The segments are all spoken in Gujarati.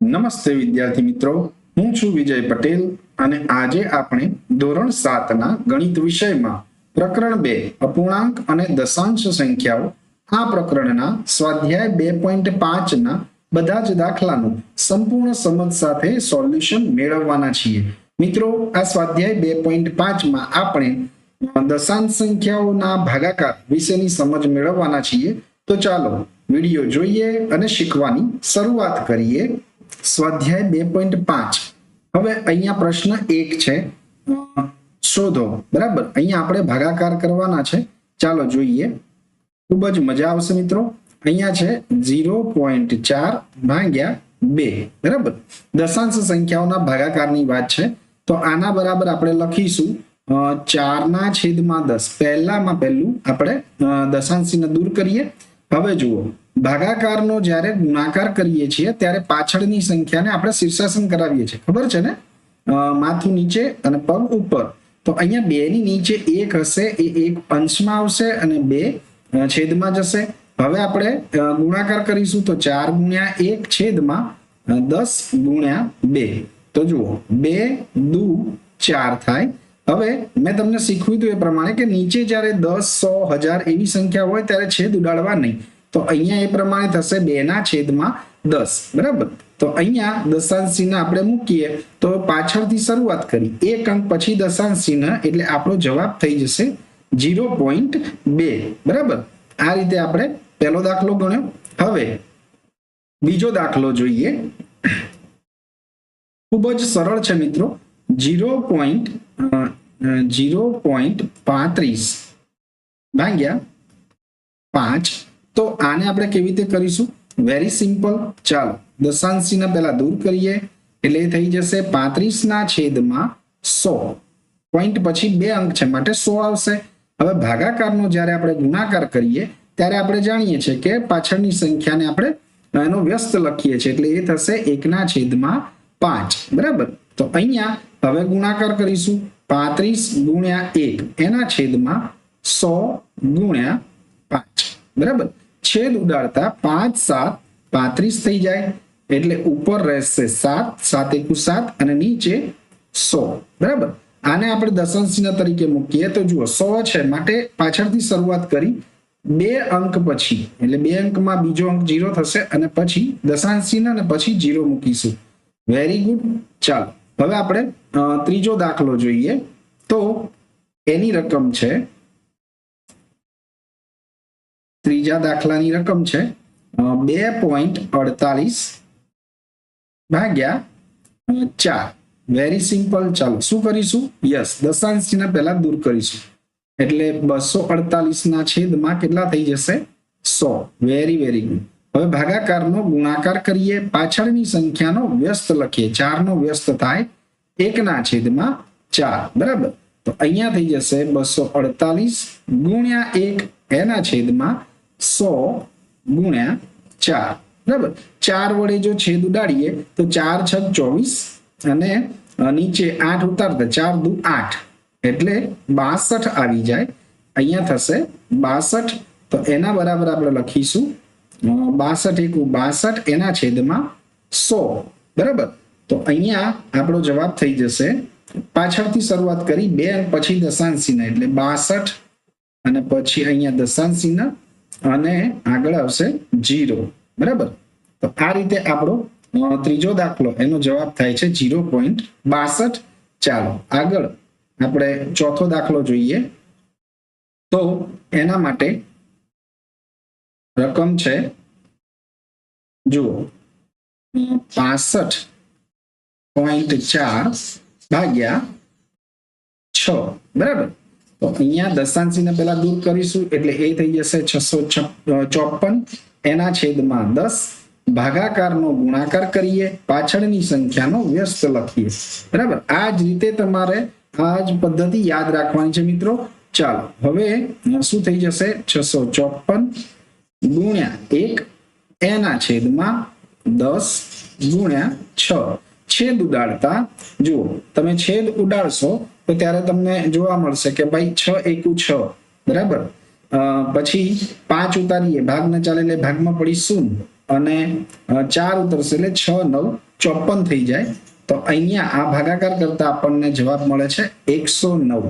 નમસ્તે વિદ્યાર્થી મિત્રો, હું છું વિજય પટેલ અને આજે આપણે ધોરણ 7 ના ગણિત વિષયમાં પ્રકરણ 2 અપૂર્ણાંક અને દશાંશ સંખ્યાઓ આ પ્રકરણના સ્વાધ્યાય 2.5 ના બધા જ દાખલાનું સંપૂર્ણ સમજ સાથે સોલ્યુશન મેળવવાના છીએ. મિત્રો, આ સ્વાધ્યાય 2.5 માં આપણે દશાંશ સંખ્યાઓના ભાગાકાર વિશેની સમજ મેળવવાના છીએ. તો ચાલો વિડિયો જોઈએ અને શીખવાની શરૂઆત કરીએ. સ્વાધ્યાય 2.5. હવે અહીંયા પ્રશ્ન 1 છે, શોધો. બરાબર, અહીંયા આપણે ભાગાકાર કરવાના છે. ચાલો જોઈએ, ખૂબ જ મજા આવશે મિત્રો. અહીંયા છે 0.4 ભાગ્યા 2. બરાબર, દશાંશ સંખ્યાઓના ભાગાકારની વાત છે. તો આના બરાબર આપણે લખીશું 4/10. પહેલામાં પહેલું આપણે દશાંશને દૂર કરીએ. હવે જુઓ, ભાગાકારનો જ્યારે ગુણાકાર કરીએ છીએ ત્યારે પાછળની સંખ્યાને આપણે શીર્ષાસન કરાવીએ છીએ, ખબર છે ને? માથું નીચે અને પગ ઉપર. તો અહીંયા 2 ની નીચે 1 હશે, એ 1 અંશમાં આવશે અને 2 છેદમાં જશે. હવે આપણે ગુણાકાર કરીશું તો 4 ગુણ્યા 1 છેદમાં 10 ગુણ્યા 2. તો જુઓ, 2 દુ 4 થાય. હવે મેં તમને શીખવ્યું હતું એ પ્રમાણે કે નીચે જ્યારે 10, 100, 1000 એવી સંખ્યા હોય ત્યારે છેદ ઉડાડવા નહીં. તો અહીંયા એ પ્રમાણે થશે 2/10. બરાબર, તો અહીંયા દશાંશ ચિહ્ન આપણે મૂકીએ તો પાછળથી શરૂઆત કરી 1 અંક પછી દશાંશ ચિહ્ન, એટલે આપણો જવાબ થઈ જશે 0.2. બરાબર, આ રીતે આપણે પહેલો દાખલો ગણ્યો. હવે બીજો દાખલો જોઈએ. ખૂબ જ સરળ છે મિત્રો. 0.35 ભાગ્યા 5. તો આને આપણે કેવી રીતે કરીશું? Very simple. ચાલો દશાંશ ચિહ્ન પહેલા દૂર કરીએ, એટલે થઈ જશે 35/100. પોઈન્ટ પછી 2 અંક છે માટે 100 આવશે. હવે ભાગાકારનો જ્યારે આપણે ગુણાકાર કરીએ ત્યારે આપણે જાણીએ છીએ કે પાછળની સંખ્યાને આપણે એનો વ્યસ્ત લખીએ છીએ, એટલે એ થશે 1/5. બરાબર, તો અહીંયા હવે ગુણાકાર કરીશું 35 ગુણ્યા 1 એના છેદમાં 100 ગુણ્યા 5. બરાબર, છેદ ઉડાડતા 5 7 35 થઈ જાય, એટલે ઉપર રહેશે 7 7 × 7 અને નીચે 100. બરાબર, આને આપણે દશાંશ ચિહ્ન તરીકે મૂકીએ તો જુઓ 100 છે માટે પાછળથી શરૂઆત કરી 2 અંક પછી, એટલે 2 અંકમાં બીજો અંક 0 થશે અને પછી દશાંશ ચિહ્ન અને પછી 0 મૂકીશું. Very good. ચાલો હવે આપણે ત્રીજો દાખલો જોઈએ. તો એની રકમ છે, ત્રીજા દાખલાની રકમ છે 2.48 ભાગ્યા 4. Very simple. ચાલો શું કરીશું? યસ, દશાંશ ચિહ્ન પહેલા દૂર કરીશું, એટલે 248 ના છેદમાં કેટલા થઈ જશે? 100. Very very good. હવે ભાગાકારનો ગુણાકાર કરીએ, પાછળની સંખ્યાનો વ્યસ્ત લખીએ. 4 નો વ્યસ્ત થાય 1/4. બરાબર, તો અહીંયા થઈ જશે 248 ગુણ્યા 1 એના છેદમાં 100 ગુણ્યા 4. બરાબર, 4 વડે જો છેદ ઉડાડીએ તો 4 × 6 = 24 અને નીચે 8 ઉતારતા 4 દુ 8, એટલે 62 આવી જાય. અહીંયા થશે 62. તો એના બરાબર આપણે લખીશું 62 × 62 એના છેદમાં 100. બરાબર, તો અહીંયા આપણો જવાબ થઈ જશે, પાછળથી શરૂઆત કરી 2 અંક પછી દશાંશ ચિહ્ન, એટલે 62 અને પછી અહીંયા દશાંશ ચિહ્ન અને આગળ આવશે 0. બરાબર, તો આ રીતે આપણો ત્રીજો દાખલો, એનો જવાબ થાય છે 0.62. ચાલો આગળ આપણે ચોથો દાખલો જોઈએ. તો એના માટે રકમ છે, જુઓ 65.4 ભાગ્યા 6. બરાબર, તો અહીંયા દશાંશ ચિહ્ન પહેલા દૂર કરીશું, એટલે એ થઈ જશે 654 એના છેદમાં 10. ભાગાકારનો ગુણાકાર કરીએ, પાછળની સંખ્યાનો વ્યસ્ત લખીએ. બરાબર, આ જ રીતે તમારે આ જ પદ્ધતિ યાદ રાખવાની છે મિત્રો. ચાલો હવે શું થઈ જશે? 654 ગુણ્યા 1 એના છેદમાં 10 ગુણ્યા 6. છેદ ઉડાડતા જુઓ, તમે છેદ ઉડાડશો તો ત્યારે તમને જોવા મળશે કે ભાઈ 6 × 6. બરાબર, પછી 5 ઉતારીએ, ભાગ ન ચાલે એટલે ભાગમાં પડી 0. અને 4 ઉતરશે એટલે 6 9 54 થઈ જાય. તો અહીંયા આ ભાગાકાર કરતા આપણને જવાબ મળે છે 109.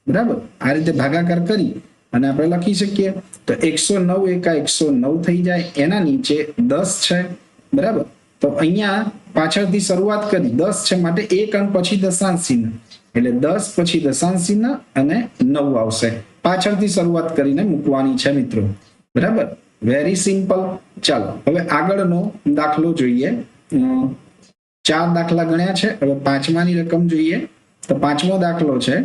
બરાબર, આ રીતે ભાગાકાર કરી અને આપણે લખી શકીએ. તો 109 એકા 109 થઈ જાય. એના નીચે 10 છે. બરાબર, તો અહીંયા પાછળથી શરૂઆત કરી 10 છે માટે એક અંક પછી દશાંશ ચિહ્ન એટલે 10 પછી દશાંશ ચિહ્ન અને 9 આવશે. પાછળથી શરૂઆત કરીને મૂકવાની છે મિત્રો. બરાબર, વેરી સિમ્પલ. ચાલો હવે આગળનો દાખલો જોઈએ. 4 દાખલા ગણ્યા છે. હવે પાંચમાની રકમ જોઈએ. તો પાંચમો દાખલો છે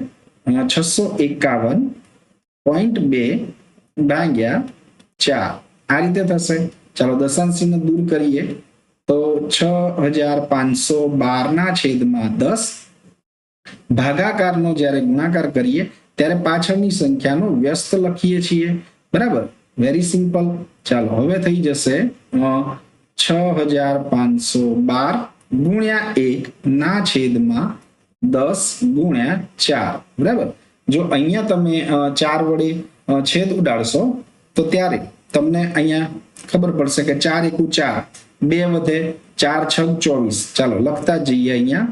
651.2 ભાગ્યા 4. આ રીતે થશે. ચાલો દશાંશ ચિહ્ન દૂર કરીએ. તો 6512 ના છેદમાં 10 ભાગાકારનો જ્યારે ગુણાકાર કરીએ ત્યારે પાછળની સંખ્યાનો વ્યસ્ત લખીએ છીએ. બરાબર, વેરી સિમ્પલ. ચાલો હવે થઈ જશે 6512 ગુણ્યા 1 ના છેદમાં 10 ગુણ્યા 4. બરાબર, જો અહીંયા તમે 4 વડે છેદ ઉડાડશો તો ત્યારે તમને અહીંયા ખબર પડશે કે 4 એકુ 4, 2 વધે, 4 6 24. ચાલો લખતા જઈએ. અહીંયા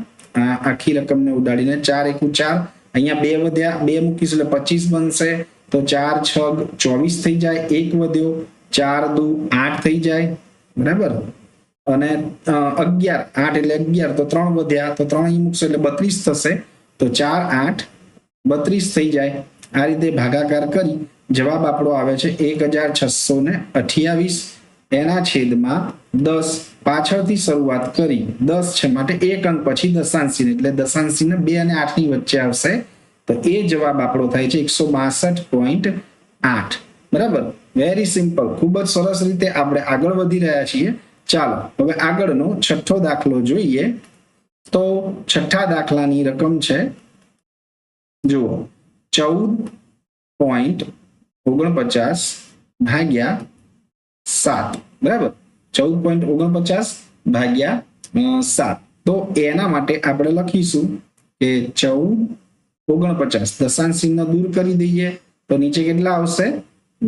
આખી રકમને ઉડાડીને 4 એકુ 4, અહીંયા 2 વધ્યા, 2 મૂકીશું એટલે 25 બનશે. તો 4 6 24 થઈ જાય. 1 વધ્યો, 4 દુ 8 થઈ જાય. બરાબર, અને 11 8 એટલે 11, તો 3 વધ્યા, તો 3 અહીં મૂકશો એટલે 32 થશે. તો 4 8 32 થઈ જાય. આ રીતે ભાગાકાર કરી જવાબ આપણો આવે છે 1628. એના છેદમાં 10. પાછળથી શરૂઆત કરી 10 છે માટે એક અંક પછી દશાંશ ચિહ્ન એટલે દશાંશ ચિહ્ન 2 અને 8 ની વચ્ચે આવશે. તો એ જવાબ આપણો થાય છે 162.8. બરાબર, વેરી સિમ્પલ. ખૂબ જ સરસ રીતે આપણે આગળ વધી રહ્યા છીએ. ચાલો હવે આગળનો છઠ્ઠો દાખલો જોઈએ. તો છઠ્ઠા દાખલાની રકમ છે જુઓ 14.49 ભાગ્યા 7. બરાબર, 14.49 ભાગ્યા 7. તો એના માટે આપણે લખીશું કે 14.49 દશાંશ ચિહ્ન દૂર કરી દઈએ તો નીચે કેટલા આવશે?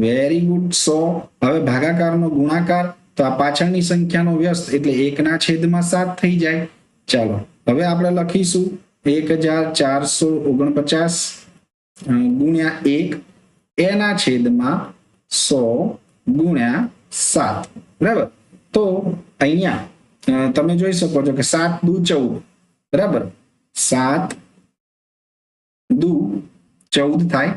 Very good, 100. હવે ભાગાકારનો ગુણાકાર તો આ પાછળની સંખ્યાનો વ્યસ્ત એટલે 1 ના છેદમાં 7 થઈ જાય. ચાલો હવે આપણે લખીશું 1449 ગુણ્યા 1 એના છેદમાં 100 ગુણ્યા 7. બરાબર, તો અહીંયા તમે જોઈ શકો છો કે 7 દુ 14. બરાબર, 7 દુ 14 થાય.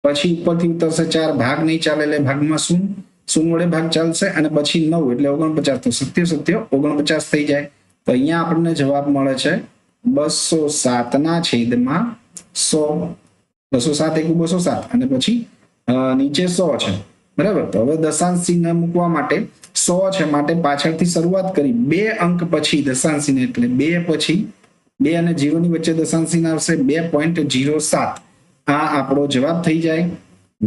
પછી ઉપરથી ઉતરશે 4, ભાગ નહીં ચાલે એટલે ભાગમાં શૂન્ય વડે ભાગ ચાલશે અને પછી 9 એટલે 49. તો 7 49 થઈ જાય. તો અહીંયા આપણને જવાબ મળે છે 207 ના છેદમાં 100. 207 એકુ 207 અને પછી નીચે 100 છે. બરાબર, તો હવે દશાંશ ચિહ્ન મૂકવા માટે 100 છે માટે પાછળથી શરૂઆત કરી 2 અંક પછી દશાંશ ચિહ્ન એટલે 2 પછી 2 અને 0 ની વચ્ચે દશાંશ ચિહ્ન આવશે 2.07. આ આપણો જવાબ થઈ જાય.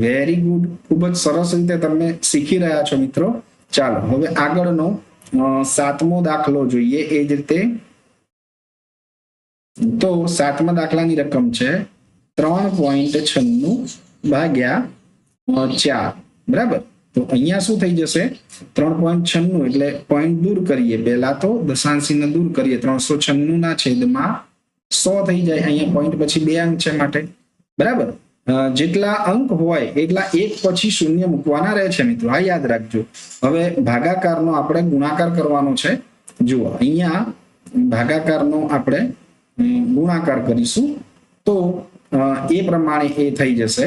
વેરી ગુડ, ખૂબ જ સરસ રીતે તમે શીખી રહ્યા છો મિત્રો. ચાલો હવે આગળનો 7મો દાખલો જોઈએ. એ જ રીતે તો 7મા દાખલાની રકમ છે 3.96 ભાગ્યા 4. બરાબર, તો અહીંયા શું થઈ જશે? 3.96 એટલે પોઈન્ટ દૂર કરીએ. પહેલા તો દશાંશ ચિહ્ન દૂર કરીએ. 396 ના છેદમાં 100 થઈ જાય. અહીંયા પોઈન્ટ પછી 2 અંક છે માટે. બરાબર, જેટલા અંક હોય એટલા એક પછી શૂન્ય મૂકવાના રહે છે મિત્રો, આ યાદ રાખજો. હવે ભાગાકારનો આપણે ગુણાકાર કરવાનો છે. જુઓ અહીંયા ભાગાકારનો આપણે ગુણાકાર કરીશું તો એ પ્રમાણે એ થઈ જશે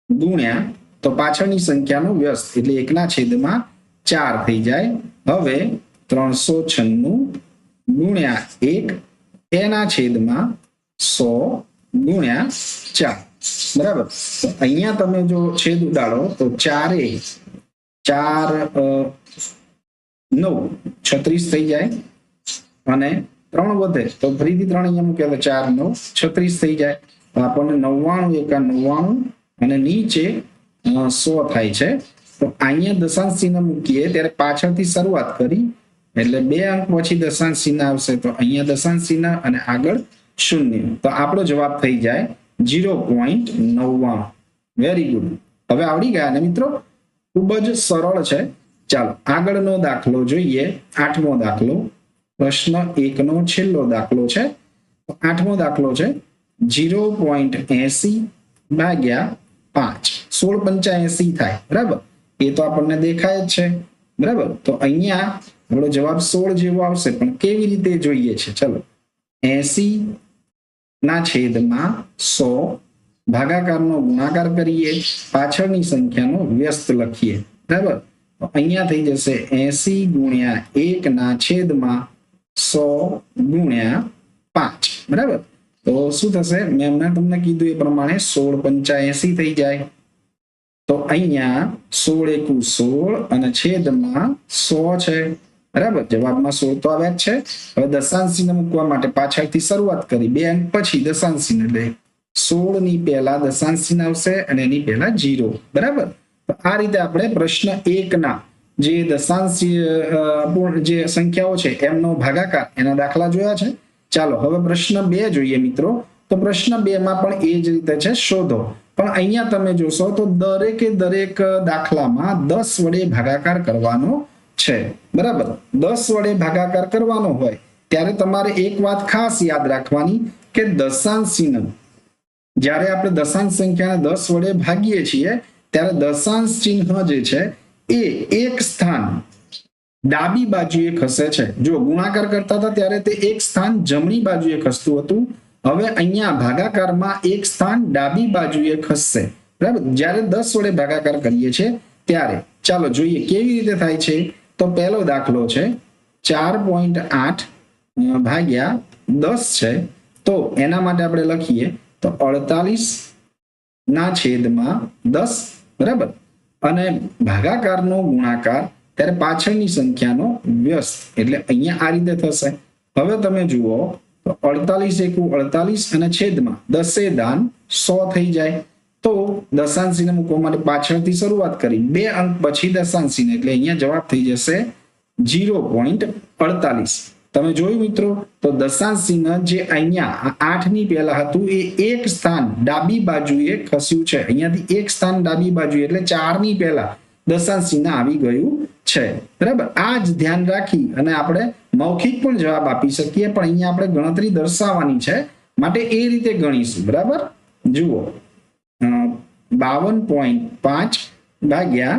ગુણ્યા તો પાછળની સંખ્યાનો વ્યસ્ત એટલે 1 ના છેદમાં 4 થઈ જાય. હવે 396 ગુણ્યા 1 એના છેદમાં 100 ગુણ્યા 4. બરાબર, તો અહીંયા તમે જો છેદ ઉડાડો તો 4 9 36 થઈ જાય અને 3 વધે તો ફરીથી 3 અહીંયા મૂક્યા તો 4 9 36 થઈ જાય. તો આપણને 99 એકા 99 અને નીચે 100 થાય છે. તો અહીંયા દશાંશ ચિહ્ન મૂકીએ ત્યારે પાછળથી શરૂઆત કરી એટલે 2 અંક પછી દશાંશ ચિહ્ન આવશે. તો અહીંયા દશાંશ ચિહ્ન અને આગળ 0. તો આપણો જવાબ થઈ જાય 0.99. Very good. હવે આવડી ગયા ને મિત્રો? ખૂબ જ સરળ છે. ચાલો આગળનો દાખલો જોઈએ. 8મો દાખલો, પ્રશ્ન 1 નો છેલ્લો દાખલો છે. 8મો દાખલો છે 0.80 ભાગ્યા 5, 1685 થાય. બરાબર, એ તો આપણને દેખાય જ છે. બરાબર, તો અહીંયા આપણો જવાબ 16 જેવો આવશે, પણ કેવી રીતે જોઈએ છે? ચલો, 80/100 ભાગાકારનો ગુણાકાર કરીએ, પાછળની સંખ્યાનો વ્યસ્ત લખીએ. બરાબર, તો અહીંયા થઈ જશે 80/100/100/5. બરાબર, તો શું થશે? મેં તમને કીધું એ પ્રમાણે 1685 થઈ જાય. તો અહીંયા 16 × 16 અને છેદમાં 100 છે. બરાબર, જવાબમાં 16 તો આવ્યા જ છે. હવે દશાંશ ચિહ્ન મૂકવા માટે પાછળથી શરૂઆત કરી, 2 અંક પછી દશાંશ ચિહ્ન, એટલે 16 ની પહેલા દશાંશ ચિહ્ન આવશે અને એની પહેલા 0. બરાબર, તો આ રીતે આપણે પ્રશ્ન 1 ના જે દશાંશ જે સંખ્યાઓ છે એમનો ભાગાકાર, એના દાખલા જોયા છે. ચાલો હવે પ્રશ્ન 2 જોઈએ મિત્રો. તો પ્રશ્ન 2 માં પણ એ જ રીતે છે, શોધો. પણ અહીંયા તમે જોશો તો દરેકે દરેક દાખલામાં 10 વડે ભાગાકાર કરવાનો છે. બરાબર, 10 વડે ભાગાકાર કરવાનો હોય ત્યારે તમારે એક વાત ખાસ યાદ રાખવાની કે દશાંશ ચિહ્ન, જ્યારે આપણે દશાંશ સંખ્યાને 10 વડે ભાગીએ છીએ ત્યારે દશાંશ ચિહ્ન જે છે એ એક સ્થાન ડાબી બાજુએ ખસે છે. જો ગુણાકાર કરતા હતા ત્યારે તે એક સ્થાન જમણી બાજુએ ખસતું હતું. હવે અહીંયા ભાગાકારમાં એક સ્થાન ડાબી બાજુએ ખસશે. બરાબર, જ્યારે 10 વડે ભાગાકાર કરીએ છીએ ત્યારે. ચાલો જોઈએ કેવી રીતે થાય છે. તો પહેલો દાખલો છે 4.8 ભાગ્યા 10 છે. તો એના માટે આપણે લખીએ તો 48/10. બરાબર, અને ભાગાકારનો ગુણાકાર ત્યારે પાછળની સંખ્યાનો વ્યસ્ત, એટલે અહીંયા આ રીતે થશે. હવે તમે જુઓ તો 48 × 48 અને છેદમાં 10/100 થઈ જાય. તો દશાંશ ચિહ્ન મૂકવા માટે પાછળથી શરૂઆત કરી, 2 અંક પછી દશાંશ ચિહ્ન, એટલે અહીંયા જવાબ થઈ જશે 0.48. તમે જોયું મિત્રો, તો દશાંશ ચિહ્ન જે અહીંયા 8 ની પહેલા હતું એ એક સ્થાન ડાબી બાજુએ ખસ્યું છે. અહીંયાથી એક સ્થાન ડાબી બાજુએ, એટલે 4 ની પહેલા દશાંશ ચિહ્ન આવી ગયું છે. બરાબર, આ જ ધ્યાન રાખી અને આપણે મૌખિક પણ જવાબ આપી શકીએ, પણ અહીંયા આપણે ગણતરી દર્શાવવાની છે માટે એ રીતે ગણીશું. બરાબર, જુઓ 52.5 ભાગ્યા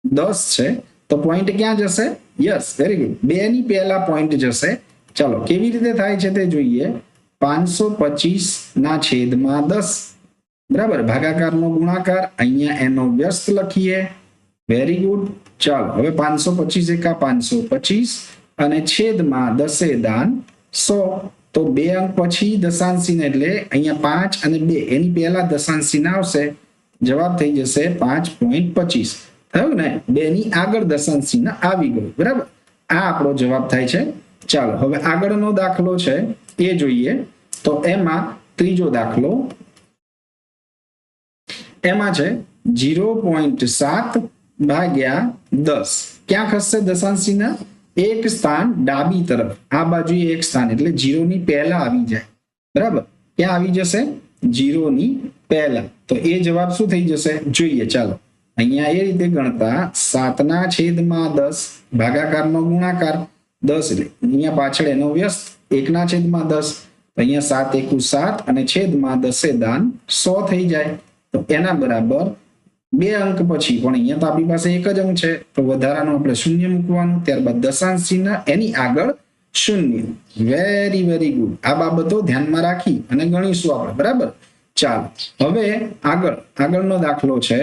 10 છે. તો પોઈન્ટ ક્યાં જશે? યસ, વેરી ગુડ, 2 ની પહેલા પોઈન્ટ જશે. ચાલો કેવી રીતે થાય છે તે જોઈએ. 525/10. બરાબર, ભાગાકારનો ગુણાકાર, અહીંયા એનો વ્યસ્ત લખીએ. Very good. ચાલો હવે 525 × 525 અને છેદમાં 10/100. તો 2 અંક પછી દશાંશ ચિહ્ન, એટલે અહીંયા 5 અને 2 એની પહેલા દશાંશ ચિહ્ન આવશે. જવાબ થઈ જશે 5.25. થયું ને? 2 ની આગળ દશાંશ ચિહ્ન આવી ગયું. બરાબર, આ આપણો જવાબ થાય છે. ચાલો હવે આગળનો દાખલો છે એ જોઈએ. તો એમાં ત્રીજો દાખલો, એમાં છે 0.7 ભાગ્યા 10. ક્યાં ખસશે દશાંશ ચિહ્ન? એક સ્થાન ડાબી તરફ, આ બાજુએ એક સ્થાન, એટલે 0 ની પહેલા આવી જાય. બરાબર, ક્યાં આવી જશે? 0 ની પહેલા. તો એ જવાબ શું થઈ જશે જોઈએ. ચાલો અહીંયા એ રીતે ગણતા 7/10 ભાગાકારનો ગુણાકાર 10, એટલે અહીંયા પાછળ એનો વ્યસ્ત 1/10. અહીંયા 7 × 7 અને છેદમાં 10/100 થઈ જાય. તો એના બરાબર 2 અંક પછી, પણ અહીંયા તો આપણી પાસે એક જ અંક છે, તો વધારાનું આપણે શૂન્ય મૂકવાનું, ત્યારબાદ દશાંશ ચિહ્ન એની આગળ શૂન્ય. Very very good. આ બાબતો ધ્યાનમાં રાખી અને ગણીશું આપણે. બરાબર, ચાલો હવે આગળનો દાખલો છે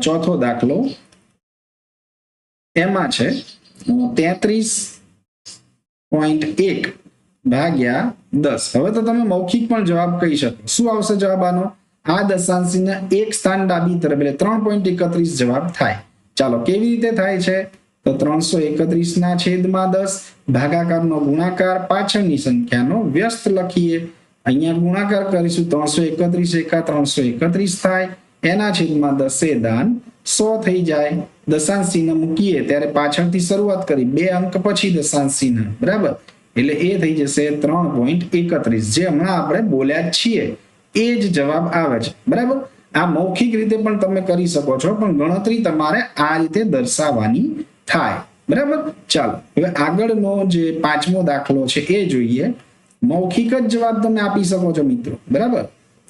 ચોથો દાખલો. એમાં છે 33.1 ભાગ્યા 10. હવે તો તમે મૌખિક પણ જવાબ કહી શકો. શું આવશે જવાબ આનો? આ દશાંશ ચિહ્ન એક સ્થાન ડાબી તરફ, એટલે 3.31 જવાબ થાય. ચાલો કેવી રીતે થાય છે? તો 331/10 ભાગાકારનો ગુણાકાર, પાછળની સંખ્યાનો વ્યસ્ત લખીએ. અહીંયા ગુણાકાર કરીશું, 331 × 331 થાય, એના છેદમાં 10/100 થઈ જાય. દશાંશ ચિહ્ન મૂકીએ ત્યારે પાછળથી શરૂઆત કરી, 2 અંક પછી દશાંશ ચિહ્ન. બરાબર, એટલે એ થઈ જશે 3.31, જે હમણાં આપણે બોલ્યા છીએ એ જ જવાબ આવે છે. બરાબર, આ મૌખિક રીતે પણ તમે કરી શકો છો, પણ ગણતરી તમારે આ રીતે દર્શાવવાની થાય. બરાબર. ચાલો હવે આગળનો જે 5મો દાખલો છે એ જોઈએ. મૌખિક જ જવાબ તમે આપી શકો છો મિત્રો. બરાબર.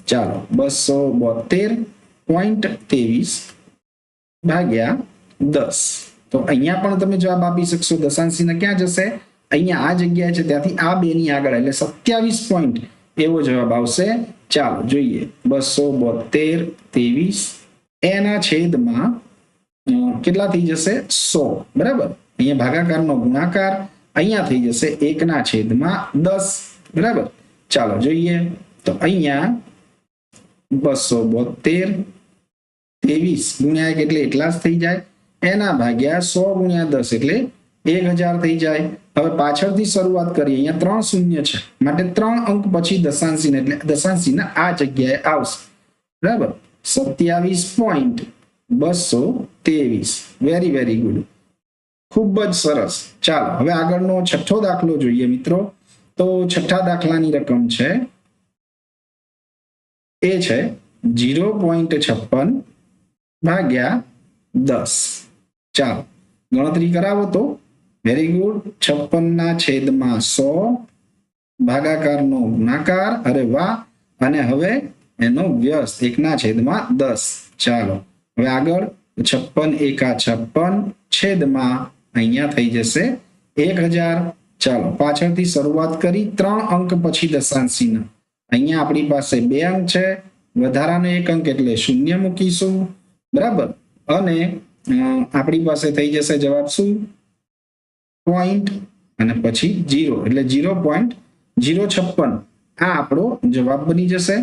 ચાલો 272.23 ભાગ્યા 10. તો અહીંયા પણ તમે જવાબ આપી શકશો. દશાંશ ચિહ્ન ક્યાં જશે? અહીંયા આ જગ્યા છે ત્યાંથી આ બે ની આગળ એટલે 27 પોઈન્ટ એવો જવાબ આવશે. ચાલો જોઈએ 272.23 એના છેદમાં કેટલા થઈ જશે? 100. બરાબર. અહીંયા ભાગાકારનો ગુણાકાર અહીંયા થઈ જશે 1/10. બરાબર. ચાલો જોઈએ તો અહીંયા 272.23 ગુણ્યા 1 એટલે એટલા જ થઈ જાય. એના ભાગ્યા 100 ગુણ્યા 10 એટલે 1000 થઈ જાય. હવે પાછળથી શરૂઆત કરીએ. અહીંયા 3 શૂન્ય છે માટે 3 અંક પછી દશાંશ ચિહ્ન એટલે દશાંશ ચિહ્ન આ જગ્યાએ આવશે. બરાબર. 27.223. Very very good. ખૂબ જ સરસ. ચાલો હવે આગળનો છઠ્ઠો દાખલો જોઈએ મિત્રો. તો છઠ્ઠા દાખલાની રકમ છે એ છે 0.56 ભાગ્યા 10. ચાલો ગણતરી કરાવો તો. Very good. 56/100 ભાગાકારનો ગુણાકાર. અરે વાહ. અને હવે એનો વ્યસ્ત 1/10. ચાલો હવે આગળ 56 × 56 છેદમાં અહીંયા થઈ જશે 1000. ચાલો પાછળથી શરૂઆત કરી. 3 અંક પછી દશાંશ ચિહ્ન. અહીંયા આપણી પાસે 2 અંક છે, વધારાનો 1 અંક એટલે 0 મૂકીશું. બરાબર. અને આપણી પાસે થઈ જશે જવાબ શું? પોઈન્ટ અને પછી 0 એટલે 0.056. આ આપણો જવાબ બની જશે.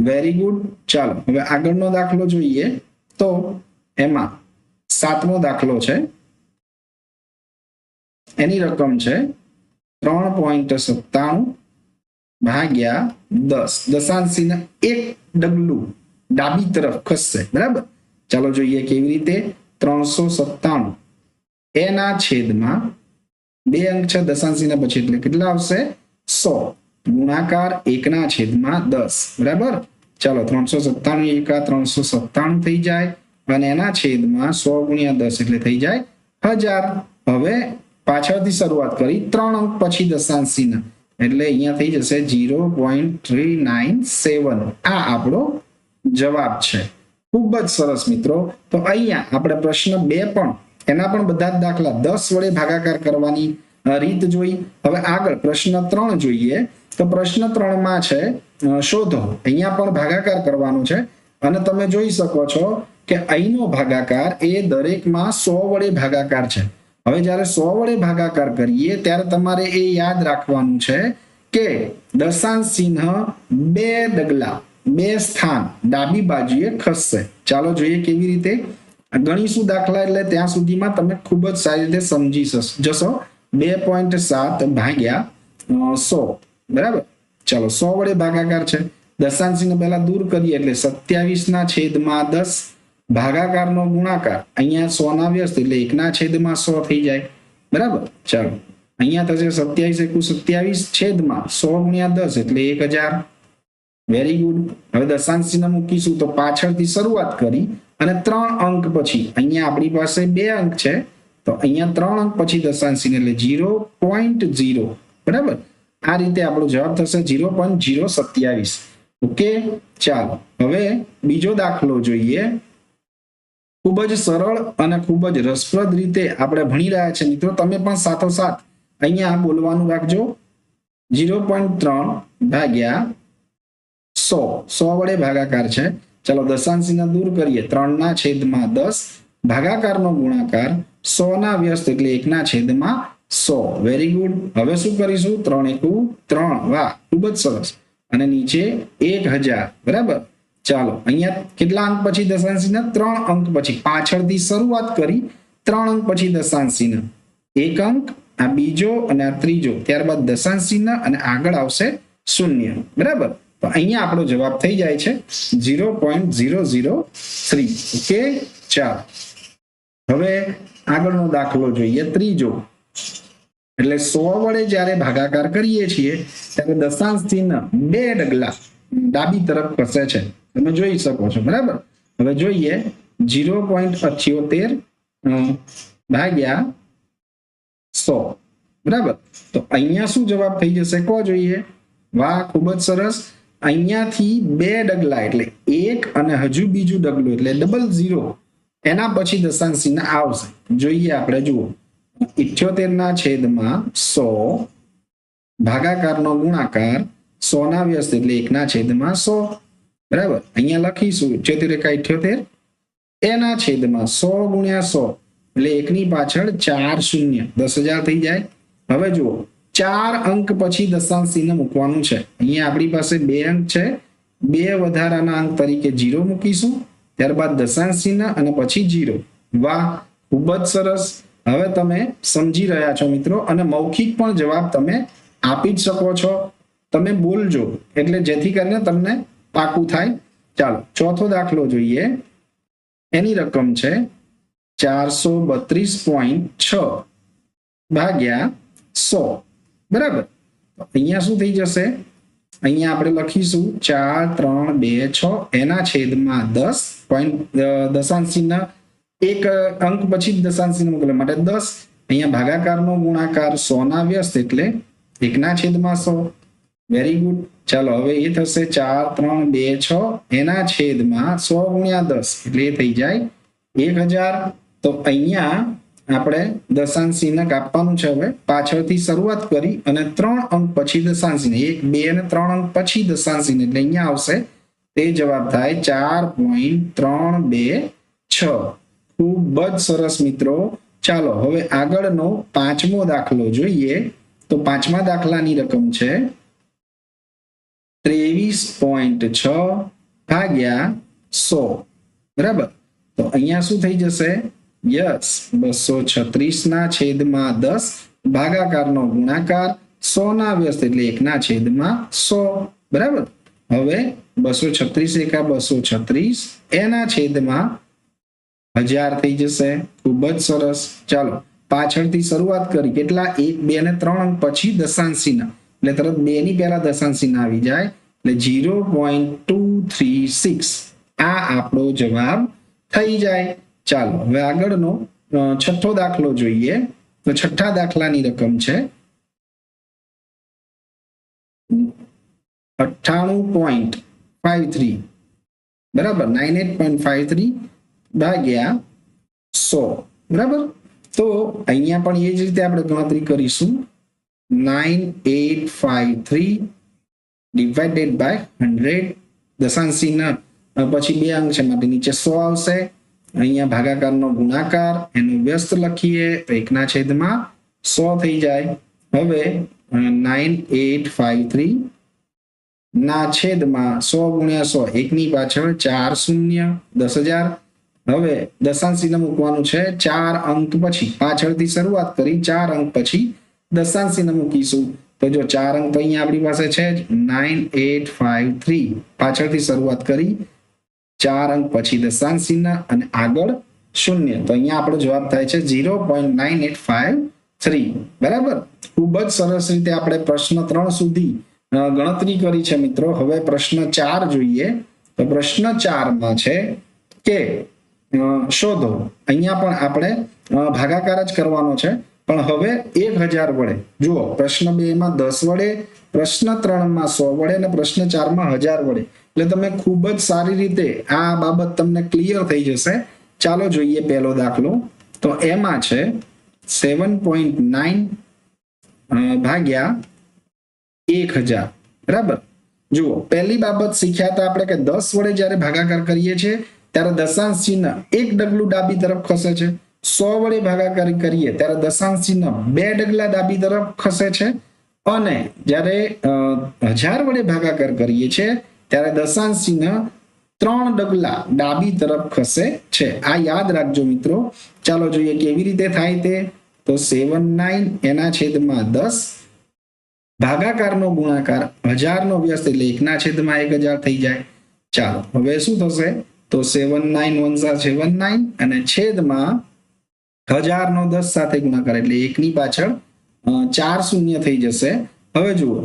Very good. ચાલો હવે આગળનો દાખલો જોઈએ. તો એમાં 7મો દાખલો છે. એની રકમ છે 3.97 ભાગ્યા 10. દશાંશ ચિહ્ન એક ડગલું ડાબી તરફ ખસશે. બરાબર. ચાલો જોઈએ કેવી રીતે. 397 એના છેદમાં 2 અંક છે દશાંશ ચિહ્ન પછી એટલે કેટલા આવશે? 100 ગુણાકાર 1/10. બરાબર. ચાલો 397 × 397 થઈ જાય અને એના છેદમાં 100 ગુણ્યા 10 એટલે થઈ જાય 1000. હવે પાછળથી શરૂઆત કરી. 3 અંક પછી દશાંશ ચિહ્ન એટલે અહીંયા થઈ જશે 0.397. આ આપણો જવાબ છે. ખૂબ જ સરસ મિત્રો. તો અહીંયા આપણે પ્રશ્ન 2 પણ એના પણ બધા જ દાખલા 10 વડે ભાગાકાર કરવાની રીત જોઈ. હવે આગળ પ્રશ્ન 3 જોઈએ. તો પ્રશ્ન 3 છે શોધો. અહીંયા પણ ભાગાકાર કરવાનો છે અને તમે જોઈ શકો છો કે અહીંનો ભાગાકાર એ દરેકમાં 100 વડે ભાગાકાર છે. હવે જ્યારે 100 વડે ભાગાકાર કરીએ ત્યારે તમારે એ યાદ રાખવાનું છે કે દશાંશ ચિહ્ન 2 ડગલા 2 સ્થાન ડાબી બાજુએ ખસશે. ચાલો જોઈએ કેવી રીતે ગણીશું દાખલા. એટલે ત્યાં સુધીમાં તમે ખૂબ જ સારી રીતે સમજી જશો. 2.7 ભાગ્યા 100. બરાબર. ચાલો 100 વડે ભાગાકાર છે. દશાંશ ચિહ્ન પહેલા દૂર કરીએ એટલે 27/10 ભાગાકારનો ગુણાકાર. અહીંયા 100 ના વ્યસ્ત એટલે 1/100 થઈ જાય. બરાબર. ચાલો અહીંયા થશે 27 × 27 100 ગુણ્યા 10 એટલે 1000. Very good. હવે દશાંશ ચિહ્ન મૂકીશું તો પાછળથી શરૂઆત કરી અને 3 અંક પછી અહીંયા આપણી પાસે 2 અંક છે તો અહીંયા 3 અંક પછી દશાંશ ચિહ્ન એટલે 0.0. બરાબર. આ રીતે આપણો જવાબ થશે 0.027. ઓકે. ચાલો હવે બીજો દાખલો જોઈએ. ખૂબ જ સરળ અને ખૂબ જ રસપ્રદ રીતે આપણે ભણી રહ્યા છે મિત્રો. તમે પણ સાથોસાથ અહીંયા બોલવાનું રાખજો. 0.3 ભાગ્યા 100 વડે ભાગાકાર છે. ચાલો દશાંશ ચિહ્ન દૂર કરીએ. 3/10 ભાગાકારનો ગુણાકાર 100 ના વ્યસ્ત એટલે 1/100. Very good. હવે શું કરીશું? 3 × 3. વાહ, ખૂબ જ સરસ. અને નીચે 1000. બરાબર. ચાલો અહીંયા કેટલા અંક પછી દશાંશ ચિહ્ન? 3 અંક પછી. પાછળથી શરૂઆત કરી 3 અંક પછી દશાંશ ચિહ્ન. 1 અંક, આ બીજો અને આ ત્રીજો, ત્યારબાદ દશાંશ ચિહ્ન અને આગળ આવશે 0. બરાબર. તો અહીંયા આપણો જવાબ થઈ જાય છે 0.003. ઓકે. ચાલો હવે આગળનો દાખલો જોઈએ. ત્રીજો. એટલે 100 વડે જ્યારે ભાગાકાર કરીએ છીએ ત્યારે દશાંશ ચિહ્ન 2 ડગલા ડાબી તરફ ખસે છે, તમે જોઈ શકો છો, બરાબર. હવે જોઈએ 0.78 ભાગ્યા 100, બરાબર. તો અહીંયા શું જવાબ થઈ જશે કહો જોઈએ. વાહ, ખૂબ જ સરસ. અહીંયાથી બે ડગલા એટલે એક અને હજુ બીજું ડગલું એટલે ડબલ 0, એના પછી દશાંશ ચિહ્ન આવશે. જોઈએ આપણે, જુઓ 78/100 ભાગાકારનો ગુણાકાર 100 ના વ્યસ્ત એટલે 1/100, બરાબર. અહીંયા લખીશું 78 એના છેદમાં 100 ગુણ્યા 100 એટલે એકની પાછળ 4 શૂન્ય, 10,000 થઈ જાય. હવે જુઓ 4 અંક પછી દશાંશ ચિહ્ન મૂકવાનું છે. અહીંયા આપણી પાસે 2 અંક છે, 2 વધારાના અંક તરીકે 0 મૂકીશું, ત્યારબાદ દશાંશ ચિહ્ન અને પછી 0. વાહ, ખૂબ જ સરસ. હવે તમે સમજી રહ્યા છો મિત્રો, અને મૌખિક પણ જવાબ તમે આપી જ શકો છો. તમે બોલજો એટલે જેથી કરીને તમને પાકું થાય. ચાલો ચોથો દાખલો જોઈએ. એની રકમ છે 432.6 ભાગ્યા 100, બરાબર. અહીંયા શું થઈ જશે? અહીંયા આપણે લખીશું 4, 3, 2, 6 એના છેદમાં 10. દશાંશ ચિહ્ન એક અંક પછી દશાંશ ચિહ્ન મોકલવા માટે 10. અહીંયા ભાગાકારનો ગુણાકાર 100 ના વ્યસ્ત એટલે 1/100. Very good. ચાલો હવે એ થશે 4, 3, 2, 6 એના છેદમાં 100 ગુણ્યા 10 એટલે એ થઈ જાય 1000. તો અહીંયા આપણે દશાંશ ચિહ્ન કાપવાનું છે. હવે પાછળથી શરૂઆત કરી અને 3 અંક પછી દશાંશ ચિહ્ન, 1, 2 અને 3 અંક પછી દશાંશ ચિહ્ન એટલે અહીંયા આવશે. તે જવાબ થાય 4.326. ખૂબ જ સરસ મિત્રો. ચાલો હવે આગળનો પાંચમો દાખલો જોઈએ. તો પાંચમા દાખલાની રકમ છે 23.6 ભાગ્યા 100, બરાબર. તો અહીંયા શું થઈ જશે? યસ, 236 ના છેદમાં 10 ભાગાકારનો ગુણાકાર 100 ના વ્યસ્ત એટલે 1/100, બરાબર. હવે 236 એકા 236 એના છેદમાં 1000 થઈ જશે. ખૂબ જ સરસ. ચાલો પાછળથી શરૂઆત કરી. કેટલા? 1, 2 અને 3 અંક પછી દશાંશ ચિહ્ન એટલે તરત 2 ની પહેલા દશાંશ ચિહ્ન આવી જાય એટલે 0.236 આ આપણો જવાબ થઈ જાય. ચાલો હવે આગળનો છઠ્ઠો દાખલો જોઈએ. તો છઠ્ઠા દાખલાની રકમ છે 98.53, બરાબર. 98.53 ભાગ્યા 100, બરાબર. તો અહીંયા પણ એ જ રીતે આપણે ગણતરી કરીશું. 9853 ડિવાઇડેડ બાય 100. દશાંશ ચિહ્ન પછી 2 અંક છે માટે નીચે 100 આવશે. અહીંયા ભાગાકારનો ગુણાકાર એનો વ્યસ્ત લખીએ તો 1/100 થઈ જાય. હવે 9853 ના છેદમાં 100 ગુણ્યા 100, એકની પાછળ 4 શૂન્ય, 10,000. હવે દશાંશ ચિહ્ન મૂકવાનું છે 4 અંક પછી. પાછળથી શરૂઆત કરી 4 અંક પછી દશાંશ ચિહ્ન મૂકીશું. તો જો 4 અંક તો અહીંયા આપણી પાસે છે જ 9853. પાછળથી શરૂઆત કરી 4 અંક પછી દશાંશ ચિહ્ન અને આગળ શૂન્ય. તો અહીંયા આપણો જવાબ થાય છે 0.9853, બરાબર. ખૂબ જ સરસ રીતે આપણે પ્રશ્ન 3 સુધી ગણતરી કરી છે મિત્રો. હવે પ્રશ્ન 4 જોઈએ. તો પ્રશ્ન 4માં છે કે શોધો. અહીંયા પણ આપણે ભાગાકાર જ કરવાનો છે, પણ હવે 1000 વડે. જુઓ પ્રશ્ન 2 માં 10 વડે, પ્રશ્ન 3 માં 100 વડે અને પ્રશ્ન 4 માં 1000 વડે. એટલે તમે ખૂબ જ સારી રીતે આ બાબત તમને ક્લિયર થઈ જશે. ચાલો જોઈએ પહેલો દાખલો. તો એમાં છે 7.9 ભાગ્યા 1000, બરાબર. જુઓ પહેલી બાબત શીખ્યા હતા આપણે કે 10 વડે જ્યારે ભાગાકાર કરીએ છીએ ત્યારે દશાંશ ચિહ્ન એક ડગલું ડાબી તરફ ખસે છે. 100 વડે ભાગાકાર કરીએ ત્યારે દશાંશ ચિહ્ન 2 ડગલા ડાબી તરફ ખસે છે. અને જ્યારે 1000 વડે ભાગાકાર કરીએ છીએ ત્યારે દશાંશ ચિહ્ન 3 ડગલા ડાબી તરફ ખસે છે. આ યાદ રાખજો મિત્રો. ચાલો જોઈએ કેવી રીતે થાય તે. તો 79 એના છેદમાં 10 ભાગાકારનો ગુણાકાર 1000 નો વ્યસ્ત એટલે 1/1000 થઈ જાય. ચાલો હવે શું થશે? તો 79 1 79 અને છેદમાં 1000 નો 10 સાથે ગુણાકાર એટલે 1 ની પાછળ 4 શૂન્ય થઈ જશે. હવે જુઓ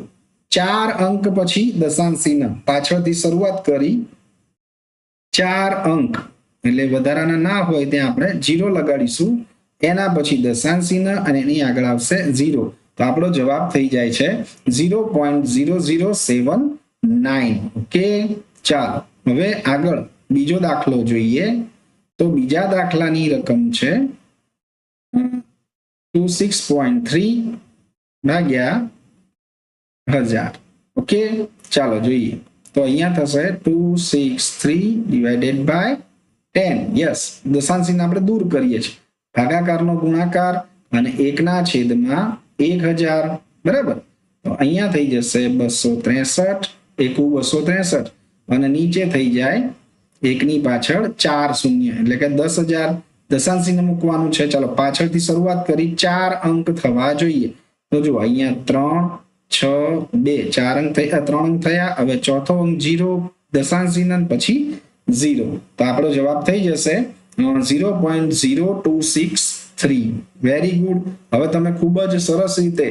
4 અંક પછી દશાંશ ચિહ્ન પાછળથી શરૂઆત કરી 4 અંક એટલે વધારાના ના હોય ત્યાં આપણે 0 લગાડીશું એના પછી દશાંશ ચિહ્ન અને એની આગળ આવશે 0 તો આપણો જવાબ થઈ જાય છે 0.0079 ઓકે ચાલો હવે આગળ બીજો દાખલો જોઈએ તો બીજા દાખલાની રકમ છે 26.3 ભાગ્યા 1000 ઓકે ચાલો જોઈએ તો અહીંયા થશે 263 ડિવાઇડેડ બાય 10 યસ દશાંશ ચિહ્ન આપણે દૂર કરીએ છીએ ભાગાકારનો ગુણાકાર અને 1 ના છેદમાં 1000 બરાબર તો અહીંયા થઈ જશે 263 એકુ 263 અને નીચે થઈ જાય 1 ની પાછળ 4 શૂન્ય એટલે કે 10,000 દશાંશ ચિહ્ન મૂકવાનું છે ચાલો પાછળથી શરૂઆત કરી 4 અંક થવા જોઈએ તો જો અહીંયા 3 6 2 4 અંક થયા 3 અંક થયા હવે ચોથો અંક 0 દશાંશ ચિહ્ન પછી 0 તો આપણો જવાબ થઈ જશે 0.0263 વેરી ગુડ હવે તમે ખૂબ જ સરસ રીતે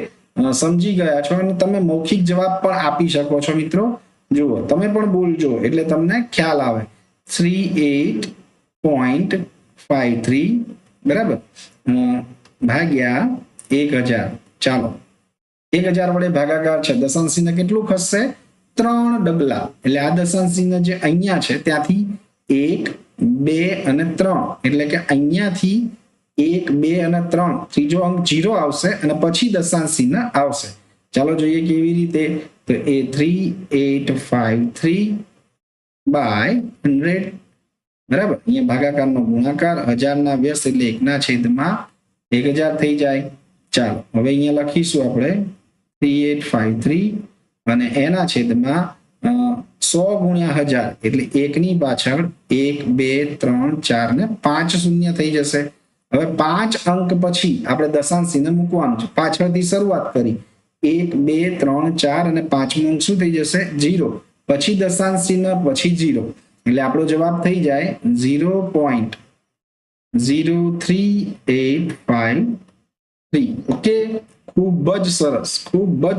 સમજી ગયા છો અને તમે મૌખિક જવાબ પણ આપી શકો છો મિત્રો જુઓ તમે પણ બોલજો એટલે તમને ખ્યાલ આવે 38.53 બરાબર ભાગ્યા 1000 ચાલો 1000 વડે ભાગાકાર છે દશાંશ ચિહ્ન કેટલું ખસશે 3 ડગલા એટલે આ દશાંશ ચિહ્ન જે અહીંયા છે ત્યાંથી 1 2 અને 3 એટલે કે અહીંયાથી 1 2 અને 3 ત્રીજો અંક 0 આવશે અને પછી દશાંશ ચિહ્ન આવશે ચાલો જોઈએ કેવી રીતે તો એ 3853 બાય 100 બરાબર અહીંયા ભાગાકારનો ગુણાકાર 1000 ના વ્યસ્ત એટલે 1 ના છેદમાં 1000 થઈ જાય ચાલો હવે અહીંયા લખીશું આપણે 3853 અને એના છેદમાં 100 ગુણ્યા 1000 એટલે 1 ની પાછળ 1 2 3 4 ને 5 શૂન્ય થઈ જશે હવે 5 અંક પછી આપણે દશાંશ ચિહ્ન મૂકવાનું છે પાછળથી શરૂઆત કરી 1 2 3 4 અને 5મો અંક શું થઈ જશે 0 પછી દશાંશ ચિહ્ન પછી 0 એટલે આપણો જવાબ થઈ જાય 0.03853 ઓકે ખૂબ જ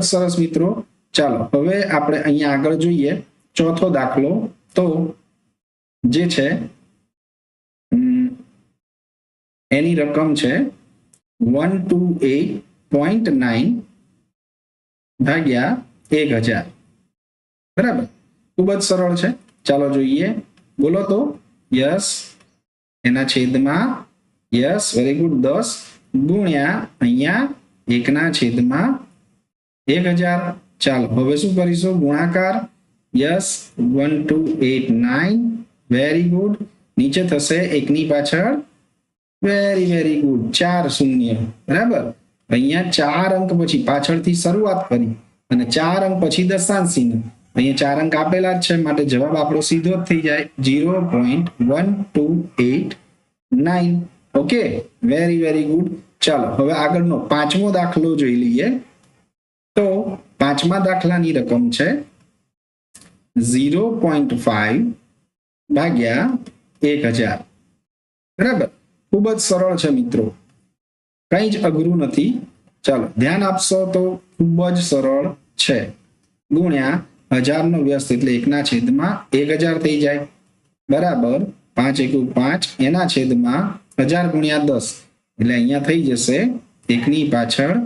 સરસ મિત્રો ચાલો હવે આપણે અહીંયા આગળ જોઈએ ચોથો દાખલો તો જે છે એની રકમ છે 128.9 ભાગ્યા 1000 બરાબર ખૂબ જ સરળ છે ચાલો જોઈએ બોલો તો યસ એના છેદમાં યસ વેરી ગુડ 10 ગુણ્યા અહીંયા 1 ના છેદમાં 1000 ચાલો હવે શું કરીશું ગુણાકાર યસ 1289 વેરી ગુડ નીચે થશે 1 ની પાછળ વેરી ગુડ 4 શૂન્ય બરાબર અહીંયા 4 અંક પછી પાછળથી શરૂઆત કરી અને 4 અંક પછી દશાંશ ચિહ્ન અહીંયા 4 અંક આપેલા જ છે માટે જવાબ આપણો સીધો જ થઈ જાય 0.1289 ઓકે વેરી ગુડ ચાલો હવે આગળનો પાંચમો દાખલો જોઈ લઈએ તો પાંચમા દાખલાની રકમ છે 0.5 ભાગ્યા 1000 બરાબર ખૂબ જ સરળ છે મિત્રો કંઈ જ અઘરું નથી ચાલો ધ્યાન આપશો તો ખૂબ જ સરળ છે ગુણ્યા 1000 નો વ્યસ્ત એટલે 1 ના છેદમાં 1000 થઈ જાય બરાબર 5 એકુ 5 એના છેદમાં 1000 ગુણ્યા 10 એટલે અહીંયા થઈ જશે 1 ની પાછળ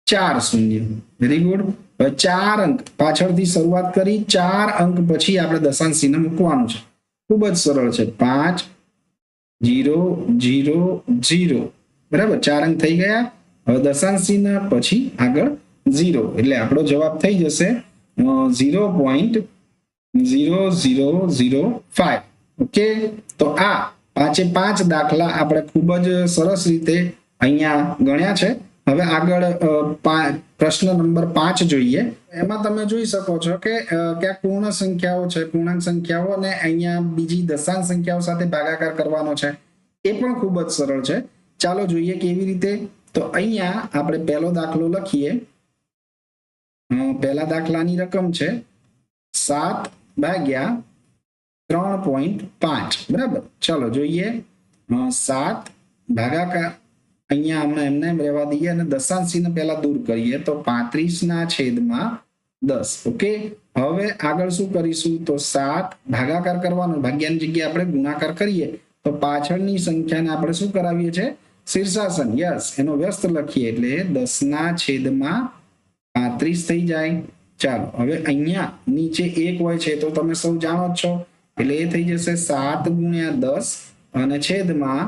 4 શૂન્ય વેરી ગુડ હવે 4 અંક પાછળથી શરૂઆત કરી 4 અંક પછી આપણે દશાંશ ચિહ્ન મૂકવાનું છે ખૂબ જ સરળ છે 5 0 0 0 બરાબર 4 અંક થઈ ગયા હવે દશાંશ ચિહ્ન પછી આગળ 0 એટલે આપણો જવાબ થઈ જશે 0.0005 ઓકે તો આ 5 દાખલા આપણે ખૂબ જ સરસ રીતે અહીંયા ગણ્યા છે હવે આગળ પ્રશ્ન નંબર 5 જોઈએ એમાં તમે જોઈ શકો છો કે ક્યાંક પૂર્ણ સંખ્યાઓ છે પૂર્ણાંક સંખ્યાઓ અને અહીંયા બીજી દશાંશ સંખ્યાઓ સાથે ભાગાકાર કરવાનો છે એ પણ ખૂબ જ સરળ છે ચાલો જોઈએ કેવી રીતે તો અહીંયા આપણે પહેલો દાખલો લખીએ પહેલા દાખલાની રકમ છે 7 ભાગ્યા 3.5 બરાબર ચાલો જોઈએ 7 ભાગાકાર અહીંયા હમણાં એમને રહેવા દઈએ અને દશાંશ ચિહ્ન પહેલા દૂર કરીએ તો 35 ના છેદમાં 10. ઓકે, હવે આગળ શું કરીશું તો 7 ભાગાકાર કરવાનો, ભાગ્યાની જગ્યાએ આપણે ગુણાકાર કરીએ તો પાછળની સંખ્યાને આપણે શું કરાવીએ છીએ શીર્ષાસન. યસ, એનો વ્યસ્ત લખીએ એટલે 10/35 થઈ જાય. ચાલો હવે અહીંયા નીચે 1 હોય છે તો તમે સૌ જાણો જ છો એટલે એ થઈ જશે 7 × 10 અને છેદમાં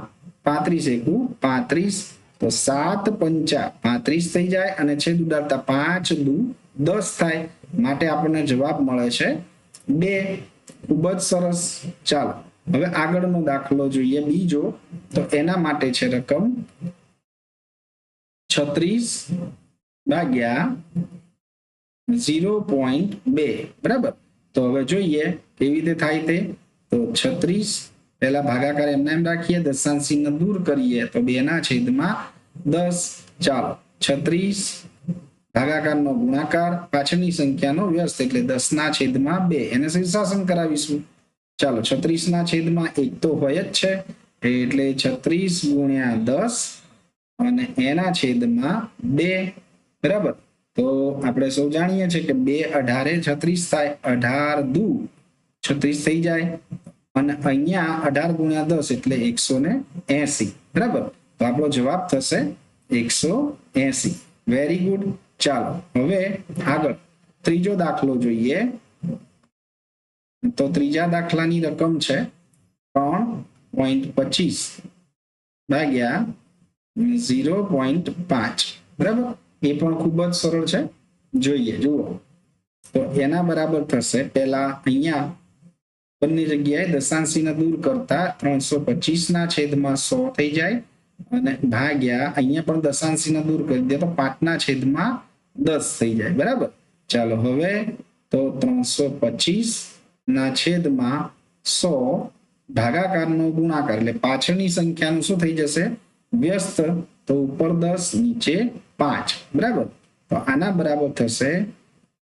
35 × 35. તો 7 × 5 = 35 થઈ જાય અને છેદ ઉડાડતા 5 × 2 = 10 થાય. માટે આપણને જવાબ મળે છે 2. ખૂબ જ સરસ. ચાલો હવે આગળનો દાખલો જોઈએ બીજો. તો એના માટે છે રકમ 36/0.2. બરાબર. તો હવે જોઈએ કેવી રીતે થાય તે. તો 36 પહેલા ભાગાકાર એમ રાખીએ, દશાંશ ચિહ્ન દૂર કરીએ તો 2/10. ચાલો 36 ભાગાકારનો ગુણાકાર, પાછળની સંખ્યાનો વ્યસ્ત એટલે 10/2. એને શીર્ષાસન કરાવીશું. ચાલો 36/1 તો હોય જ છે એટલે 36 × 10 અને એના છેદમાં 2. બરાબર. તો આપણે સૌ જાણીએ છીએ કે 2 × 18 = 36 થાય. 18 × 2 = 36 થઈ જાય અને અહીંયા 18 × 10 એટલે 180. બરાબર. તો આપણો જવાબ થશે 180. Very good. ચાલો હવે આગળ ત્રીજો દાખલો જોઈએ. તો ત્રીજા દાખલાની રકમ છે 3.25/0.5. બરાબર. એ પણ ખૂબ જ સરળ છે. જોઈએ, જુઓ. તો એના બરાબર થશે પહેલા અહીંયા બંને જગ્યાએ દશાંશ ચિહ્ન દૂર કરતા 325/100 થઈ જાય અને ભાગ્યા અહીંયા પણ દશાંશ ચિહ્ન દૂર કરી દે તો 5/10 થઈ જાય. બરાબર. ચાલો હવે તો 325/100 ભાગાકારનો ગુણાકાર એટલે પાછળની સંખ્યાનું શું થઈ જશે વ્યસ્ત. તો ઉપર 10 નીચે 5. બરાબર. તો આના બરાબર થશે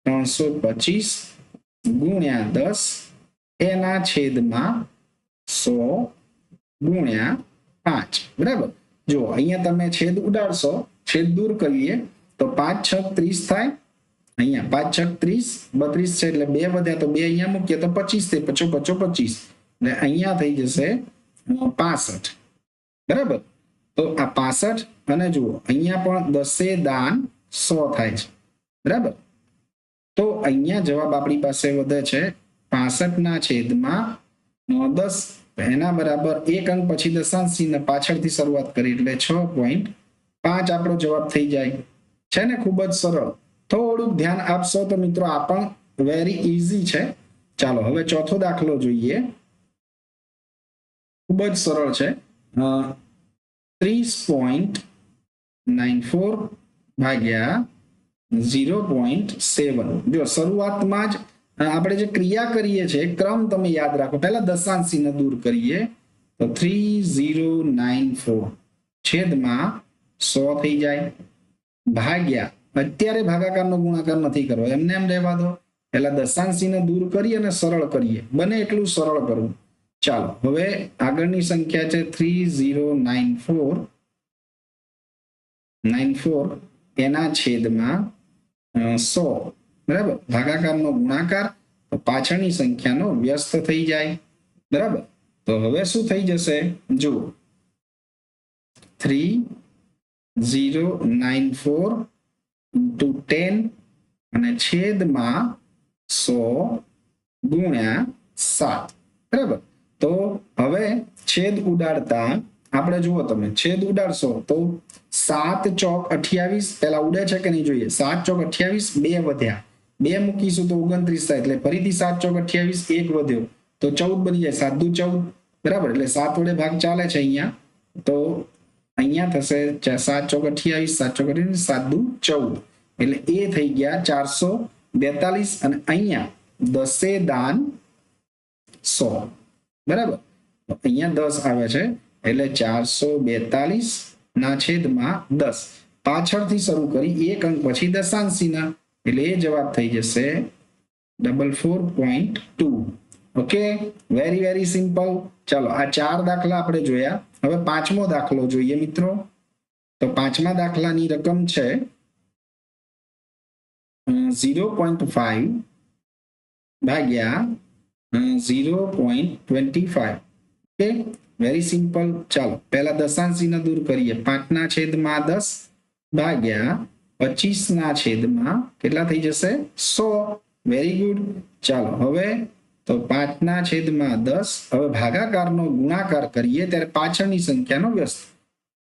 325 × 10 એના છેદમાં 100 × 5. બરાબર. જો અહીંયા તમે છેદ ઉડાડશો, છેદ દૂર કરીએ તો 5 × 6 = 30 થાય. અહીંયા 5 × 6 = 32 છે એટલે 2 વધ્યા તો 2 અહીંયા મૂકીએ તો 25 થાય. 5 × 5 = 25 એટલે અહીંયા થઈ જશે 65. બરાબર. તો આ 65 અને જુઓ અહીંયા પણ 10 × 100 થાય છે. બરાબર. તો અહીંયા જવાબ આપણી પાસે વધે છે 65/10. એના બરાબર એક અંક પછી દશાંશ ચિહ્ન પાછળથી શરૂઆત કરી એટલે 6.5 આપણો જવાબ થઈ જાય છે ને. ખૂબ જ સરળ. થોડુંક ધ્યાન આપશો તો મિત્રો આ પણ વેરી ઇઝી છે. ચાલો હવે ચોથો દાખલો જોઈએ. ખૂબ જ સરળ છે. 30.94/0.7. જો શરૂઆતમાં જ આપણે જે ક્રિયા કરીએ છીએ ક્રમ તમે યાદ રાખો. પહેલા દશાંશ ચિહ્ન દૂર કરીએ તો 3094 છેદમાં 100 થઈ જાય ભાગ્યા. અત્યારે ભાગાકારનો ગુણાકાર નથી કરવો, એમને એમ રહેવા દો. પહેલા દશાંશ ચિહ્ન દૂર કરી અને સરળ કરીએ, બને એટલું સરળ કરવું. ચાલો હવે આગળની સંખ્યા છે 3094 એના છેદમાં 100. બરાબર. ભાગાકારનો ગુણાકાર તો પાછળની સંખ્યાનો વ્યસ્ત થઈ જાય. બરાબર. તો હવે શું થઈ જશે જુઓ. 3094 × 10 અને છેદમાં 100 × 7. બરાબર. તો હવે છેદ ઉડાડતા આપણે જુઓ, તમે છેદ ઉડાડશો તો 7 × 28 પહેલા ઉડે છે કે નહીં જોઈએ. 7 × 28 2 વધ્યા, 2 મૂકીશું તો 29 થાય એટલે ફરીથી 7 × 28 1 વધ્યો તો 14 બની જાય. 7 × 2 = 14. બરાબર. એટલે 7 વડે ભાગ ચાલે છે અહીંયા. તો અહીંયા થશે 7 × 28 7 × 28 7 × 2 = 14 એટલે એ થઈ ગયા 442 અને અહીંયા 10/100. બરાબર. તો અહીંયા 10 આવે છે એટલે 442/10. પાછળથી શરૂ કરી એક અંક પછી દશાંશ ચિહ્ન એટલે એ જવાબ થઈ જશે 442. Okay, very very simple. ચાલો આ 4 દાખલા આપણે જોયા. હવે 5મો દાખલો જોઈએ મિત્રો. તો 5મા દાખલાની રકમ છે 0.5 ભાગ્યા 0.25. Okay, very simple. ચાલો પહેલા દશાંશીને દૂર કરીએ. 5/10 ભાગ્યા 25/, કેટલા થઈ જશે? 100. Very good. ચાલો હવે તો 5/10. હવે ભાગાકારનો ગુણાકાર કરીએ ત્યારે પાછળની સંખ્યાનો વ્યસ્ત,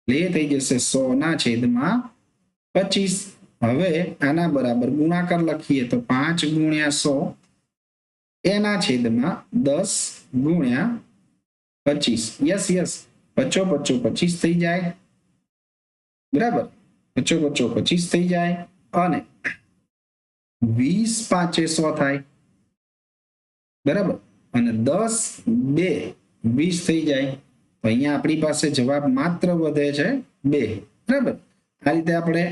એ થઈ જશે 100/25. હવે આના બરાબર ગુણાકાર લખીએ તો 5 × 100 એના છેદમાં 10 × 25. યસ યસ, 55 25 થઈ જાય. બરાબર, 55 25 થઈ જાય અને 20 5 100 થાય. બરાબર, અને 10 2 20 થઈ જાય. તો અહીંયા આપણી પાસે જવાબ માત્ર વધે છે 2. બરાબર, આ રીતે આપણે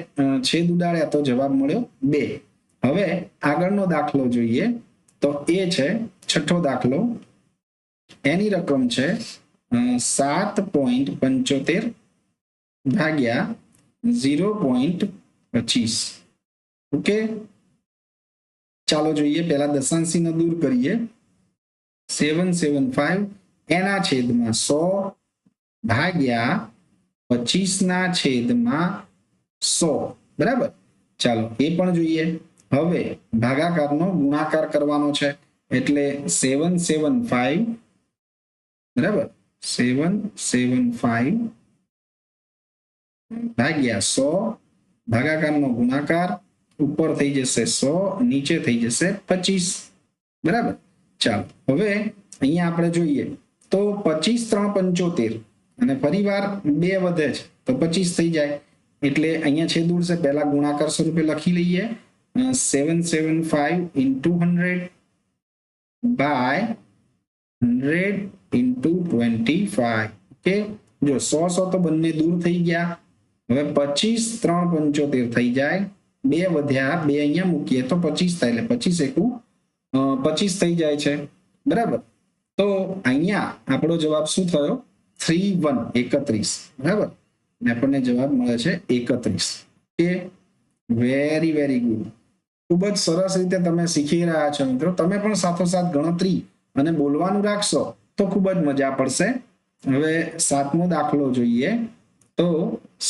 છેદ ઉડાડ્યા તો જવાબ મળ્યો 2. હવે આગળનો દાખલો જોઈએ તો એ છે છઠ્ઠો દાખલો. એની રકમ છે 7.75 ભાગ્યા 0.25. ઓકે, ચાલો જોઈએ. પહેલા દશાંશીને દૂર કરીએ. 775 એના છેદમાં 100 ભાગ્યા 25/100. બરાબર, ચાલો એ પણ જોઈએ. હવે ભાગાકારનો ગુણાકાર કરવાનો છે એટલે 775, બરાબર, 775 ભાગ્યા 100. ભાગાકારનો ગુણાકાર ઉપર થઈ જશે 100, નીચે થઈ જશે 25. બરાબર, ચાલો હવે અહીંયા આપણે જોઈએ તો 25 3 75 અને ફરીવાર 2 વધે છે તો 25 થઈ જાય. એટલે અહીંયા છેદ ઉડશે. પહેલા ગુણાકાર સ્વરૂપે લખી લઈએ. 775 × 100 by 100 × 25. ઓકે, જો 100 તો બંને દૂર થઈ ગયા. હવે 25 3 75 થઈ જાય. 2 વધ્યા, 2 અહીંયા મૂકીએ તો 25 થાય. એટલે 25 × 25 થઈ જાય છે. બરાબર, તો અહીંયા આપણો જવાબ શું થયો? 31. બરાબર, આપણને જવાબ મળે છે 31. કે વેરી વેરી ગુડ. ખૂબ જ સરસ રીતે તમે શીખી રહ્યા છો મિત્રો. તમે પણ સાથોસાથ ગણતરી અને બોલવાનું રાખશો તો ખૂબ જ મજા પડશે. હવે 7મો દાખલો જોઈએ તો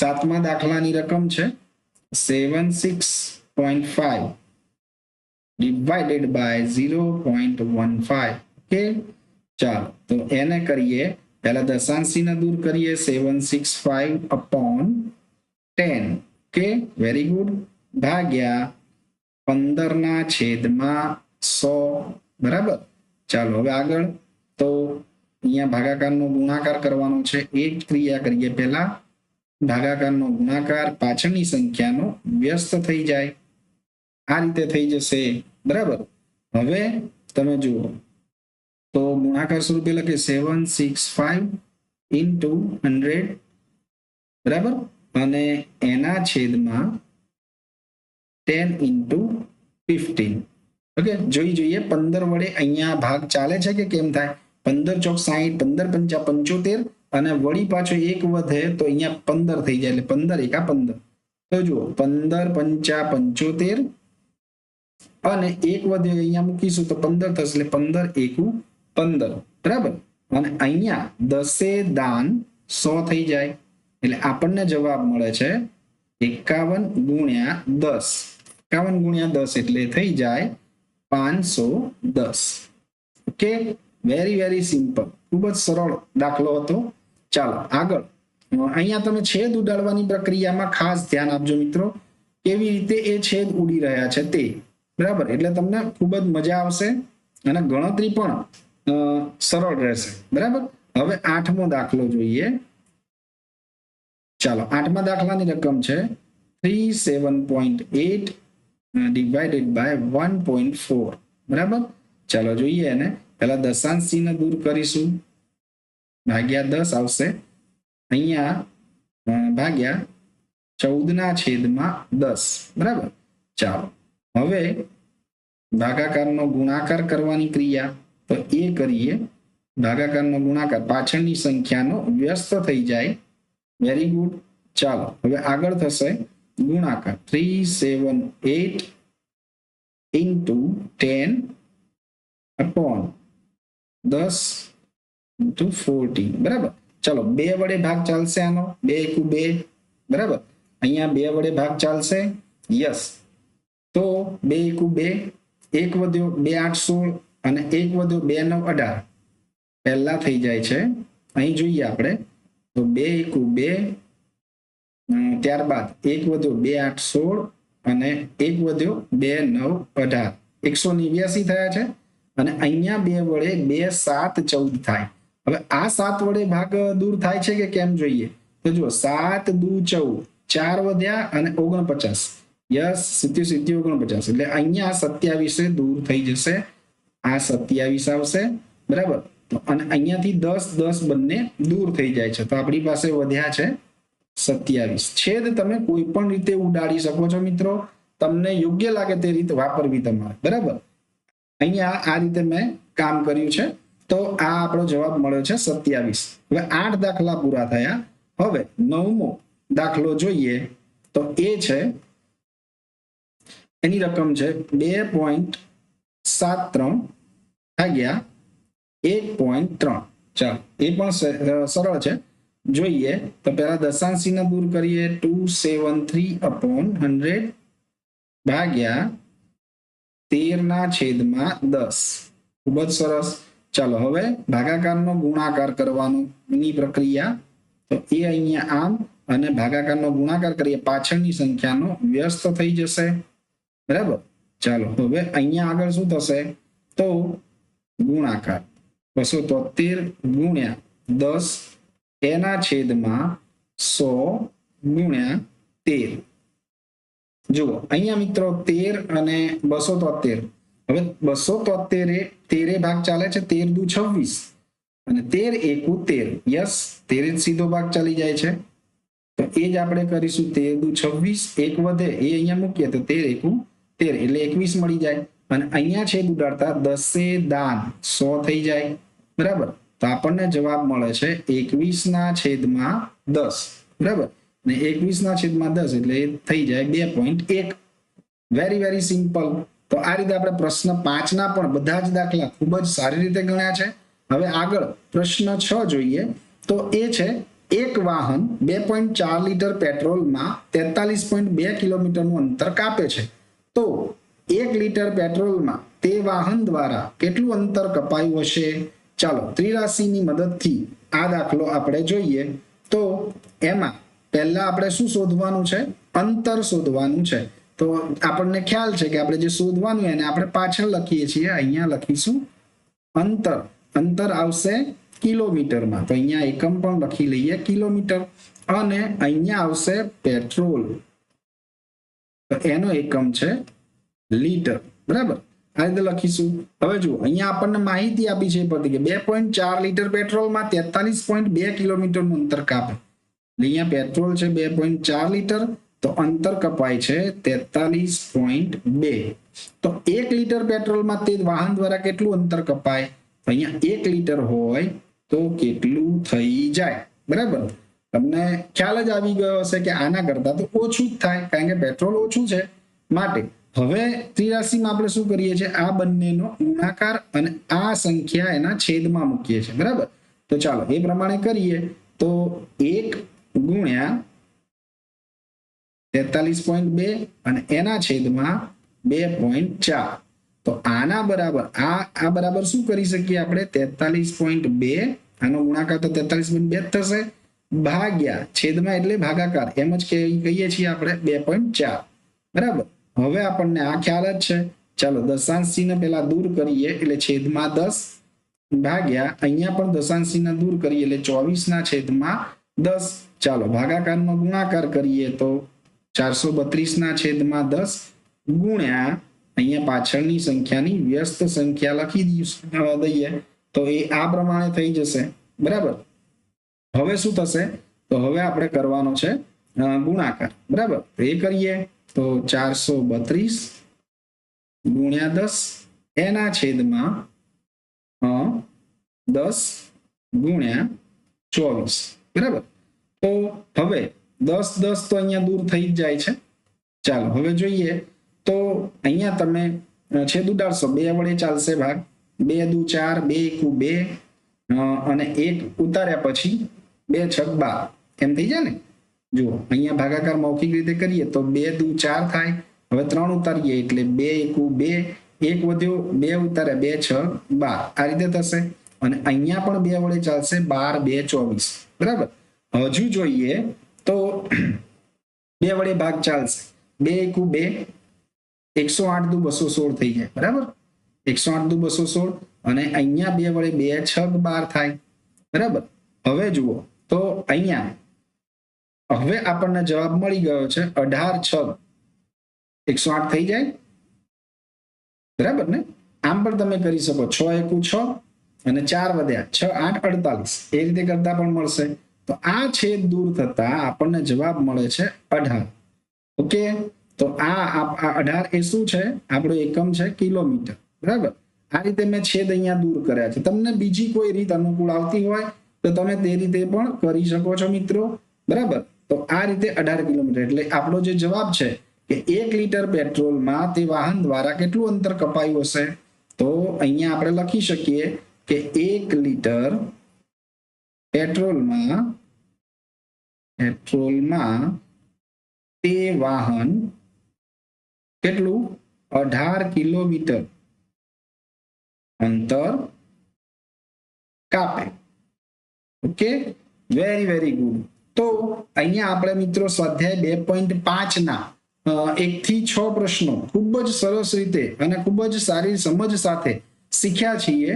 7મા દાખલાની રકમ છે 76.5 divided by 0.15. ઓકે, ચાલો તો એને કરીએ. પહેલા દશાંશીને દૂર કરીએ. 765/10. Okay, very good. ભાગ્યા 15/100. બરાબર, ચાલો હવે આગળ તો અહીંયા ભાગાકારનો ગુણાકાર કરવાનો છે. એક ક્રિયા કરીએ. પહેલા ભાગાકારનો ગુણાકાર પાછળની સંખ્યાનો વ્યસ્ત થઈ જાય. આ રીતે થઈ જશે. બરાબર, હવે તમે જુઓ તો ગુણાકાર સ્વરૂપે લખે 765 × 100. બરાબર, અને એના છેદમાં 10 × 15. ઓકે, જોઈએ 15 વડે અહીંયા ભાગ ચાલે છે કે કેમ થાય? 15 ચોક 60, 15 પંચા 75 અને વળી પાછો એક વધે તો અહીંયા 15 થઈ જાય. એટલે 15 એકા 15. તો જુઓ 15 પંચા 75 અને એક વધે અહીંયા મૂકીશું તો 15 થશે. એટલે 15 એકુ 15. બરાબર, અને અહીંયા 10 દાન 100 થઈ જાય. એટલે આપણને જવાબ મળે છે 51 × 10. 51 × 10 એટલે થઈ જાય 510. Okay, very very simple. ખૂબ જ સરળ દાખલો હતો. ચાલો આગળ. અહીંયા તમે છેદ ઉડાડવાની પ્રક્રિયામાં ખાસ ધ્યાન આપજો મિત્રો. કેવી રીતે એ છેદ ઉડી રહ્યા છે તે. બરાબર, એટલે તમને ખૂબ જ મજા આવશે અને ગણતરી પણ સરળ રહેશે. બરાબર, હવે 8મો દાખલો જોઈએ. ચાલો 8મા દાખલાની રકમ છે 37.8 divided by 1.4. બરાબર, ચાલો જોઈએ. એને પહેલા દશાંશીને દૂર કરીશું. ભાગ્યા 10 આવશે. અહીંયા ભાગ્યા 14/10. બરાબર, ચાલો હવે ભાગાકારનો ગુણાકાર કરવાની ક્રિયા તો એ કરીએ. ભાગાકારનો ગુણાકાર પાછળની સંખ્યાનો વ્યસ્ત થઈ જાય. Very good. ચાલો હવે આગળ થશે ગુણાકાર. 378 ઇન્ટુ 10 અપોન 10 ઇન્ટુ 14, બરાબર. ચલો 2 વડે ભાગ ચાલશે આનો, 2 એકુ 2, બરાબર. અહીંયા 2 વડે ભાગ ચાલશે, યસ. તો 2 એકુ 2, 1 વધ્યો 2 8 16 અને 1 વધ્યો 2 9 18 પહેલા થઈ જાય છે. અહીં જોઈએ આપણે તો 2 એકુ 2, ત્યારબાદ 1 વધ્યો 2 8 16 અને 1 વધ્યો 2 9 18 189 થયા છે. અને અહીંયા 2 વડે 2 7 14 થાય. હવે આ 7 વડે ભાગ દૂર થાય છે કે કેમ જોઈએ તો જુઓ 7 દુ 14, 4 વધ્યા અને 49, યસ 70 49, એટલે અહીંયા 27 દૂર થઈ જશે. આ 27 આવશે, બરાબર. અને અહીંયાથી 10 10 બંને દૂર થઈ જાય છે, તો આપણી પાસે વધ્યા છે 27. છેદ તમે કોઈ પણ રીતે ઉડાડી શકો છો મિત્રો, તમને યોગ્ય લાગે તે રીતે વાપરવી તમારે, બરાબર. અહીંયા આ રીતે મેં કામ કર્યું છે, તો આ આપણો જવાબ મળ્યો છે 27. હવે 8 દાખલા પૂરા થયા. હવે 9મો દાખલો જોઈએ તો એ છે, એની રકમ છે 2.73 ભાગ્યા 1.3. ચાલો એ પણ સરળ છે, જોઈએ તો પહેલા દશાંશીને દૂર કરીએ. 273 અપોન 100 ભાગ્યા 13/10. ખૂબ જ સરસ. ચાલો હવે ભાગાકારનો ગુણાકાર કરવાની પ્રક્રિયા, તો એ અહીંયા આમ અને ભાગાકારનો ગુણાકાર કરીએ, પાછળની સંખ્યાનો વ્યસ્ત થઈ જશે, બરાબર. ચાલો હવે અહીંયા આગળ શું થશે તો ગુણાકાર 273 ગુણ્યા 10 એના છેદમાં 100 ગુણ્યા 13. જુઓ અહીંયા મિત્રો 13 અને 273. હવે 273 13 ભાગ ચાલે છે, 13 દુ 26 અને 13 એકુ 13, યસ 13 સીધો ભાગ ચાલી જાય છે, તો એ જ આપણે કરીશું. 13 દુ 26, 1 વધે એ અહીંયા મૂકીએ તો 13 એકુ 13 એટલે 21 મળી જાય. અને અહીંયા છેદ ઉડાડતા 10 દાન 100 થઈ જાય, બરાબર. તો આપણને જવાબ મળે છે 21/10, બરાબર. ને 21/10 એટલે એ થઈ જાય 2.1. Very very simple. તો આ રીતે આપણે પ્રશ્ન 5ના પણ બધા જ દાખલા ખૂબ જ સારી રીતે ગણ્યા છે. હવે આગળ પ્રશ્ન 6 જોઈએ તો એ છે, એક વાહન 2.4 લીટર પેટ્રોલમાં 43.2 કિલોમીટરનું અંતર કાપે છે, તો 1 લીટર પેટ્રોલમાં તે વાહન દ્વારા કેટલું અંતર કપાયું હશે? ચાલો ત્રિરાશીની મદદથી આ દાખલો આપણે જોઈએ. તો એમાં પહેલા આપણે શું શોધવાનું છે? અંતર શોધવાનું છે. તો આપણને ખ્યાલ છે કે આપણે જે શોધવાનું એને આપણે પાછળ લખીએ છીએ, અહીંયા લખીશું અંતર. અંતર આવશે કિલોમીટરમાં, તો અહીંયા એકમ પણ લખી લઈએ કિલોમીટર. અને અહીંયા આવશે પેટ્રોલ, તો એનો એકમ છે લીટર, બરાબર. આ રીતે લખીશું. હવે જુઓ અહીંયા આપણને માહિતી આપી છે પરથી કે 2.4 લીટર પેટ્રોલમાં 43.2 કિલોમીટરનું અંતર કાપે. અહીંયા પેટ્રોલ છે 2.4 લીટર, તો અંતર કપાય છે 43.2. તો 1 લીટર પેટ્રોલમાં તે વાહન દ્વારા કેટલું અંતર કપાય? અહીંયા 1 લીટર હોય તો કેટલું થઈ જાય, બરાબર. તમને ખ્યાલ જ આવી ગયો હશે કે આના કરતા તો ઓછું જ થાય, કારણ કે પેટ્રોલ ઓછું છે માટે. હવે ત્રિરાશીમાં આપણે શું કરીએ છીએ? આ બંનેનો ગુણાકાર અને આ સંખ્યા એના છેદમાં મૂકીએ છીએ, બરાબર. તો ચાલો એ પ્રમાણે કરીએ. તો 1 ગુણ્યા 43.2 અને એના છેદમાં 2.4. તો આના બરાબર આ બરાબર શું કરી શકીએ આપણે? 43.2, આનો ગુણાકાર તો 43.2 થશે, ભાગ્યા છેદમાં એટલે ભાગાકાર, એમ જ કહીએ છીએ આપણે 2.4, બરાબર. હવે આપણને આ ખ્યાલ જ છે. ચાલો દશાંશ ચિહ્ન પહેલા દૂર કરીએ એટલે છેદમાં 10 ભાગ્યા અહીંયા પણ દશાંશ ચિહ્ન દૂર કરીએ એટલે 24/10. ચાલો ભાગાકારનો ગુણાકાર કરીએ તો 432/10 ગુણ્યા અહીંયા પાછળની સંખ્યાની વ્યસ્ત સંખ્યા લખી દઈએ તો એ આ પ્રમાણે થઈ જશે, બરાબર. હવે શું થશે? તો હવે આપણે કરવાનો છે ગુણાકાર, બરાબર. તો એ કરીએ તો 432 ગુણ્યા 10 એના છેદમાં 10 ગુણ્યા 24, બરાબર. તો હવે 10 10 તો અહીંયા દૂર થઈ જ જાય છે. ચાલો હવે જોઈએ તો અહીંયા તમે છેદ ઉડાડશો 2 વડે ચાલશે ભાગ 2 દુ 4 2 એકુ 2 અને 1 ઉતાર્યા પછી 2 છક 12 એમ થઈ જાય ને। જુઓ અહીંયા ભાગાકાર મૌખિક રીતે કરીએ તો 2 દુ 4 થાય। હવે 3 ઉતારીએ એટલે 2 એકુ 2 1 વધ્યો 2 ઉતાર્યા 2 છ 12 આ રીતે થશે। અને અહીંયા પણ 2 વડે ચાલશે 12 2 24 બરાબર। હજુ જોઈએ તો 2 વડે ભાગ ચાલશે 2 એકુ 2 108 દુ 216 થઈ જાય બરાબર। 108 દુ 216 અને અહીંયા 2 વડે 2 છ 12 થાય બરાબર। હવે જુઓ તો અહીંયા હવે આપણને જવાબ મળી ગયો છે 18 છ 108 થઈ જાય બરાબર ને। આમ પણ તમે કરી શકો 6 એકુ 6 અને 4 વધ્યા 6 8 48 એ રીતે કરતા પણ મળશે। તો આ છેદ દૂર થતા આપણને જવાબ મળે છે 18। ઓકે, તો આ 18 એ શું છે? આપણો એકમ છે કિલોમીટર બરાબર। આ રીતે મેં છેદ અહીંયા દૂર કર્યા છે। તમને બીજી કોઈ રીત અનુકૂળ આવતી હોય તો તમે તે રીતે પણ કરી શકો છો મિત્રો બરાબર। તો આ રીતે 18 કિલોમીટર એટલે આપણો જે જવાબ છે કે 1 લીટર પેટ્રોલમાં તે વાહન દ્વારા કેટલું અંતર કપાયું હશે? તો અહીંયા આપણે લખી શકીએ કે 1 લીટર પેટ્રોલમાં તે વાહન કેટલું 18 કિલોમીટર અંતર કાપે। Okay, very very good. તો અહીંયા આપણે મિત્રો સ્વાધ્યાય 2.5 ના 1 થી 6 પ્રશ્નો ખૂબ જ સરસ રીતે અને ખૂબ જ સારી સમજ સાથે શીખ્યા છીએ।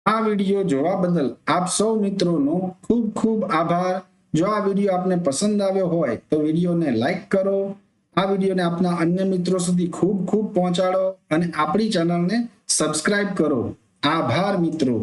આ વિડીયો જોવા બદલ આપ સૌ મિત્રોનો ખૂબ ખૂબ આભાર। જો આ વિડીયો આપને પસંદ આવ્યો હોય તો વિડીયોને લાઈક કરો, આ વિડીયોને આપના અન્ય મિત્રો સુધી ખૂબ ખૂબ પહોંચાડો અને આપણી ચેનલને સબસ્ક્રાઇબ કરો। આભાર મિત્રો।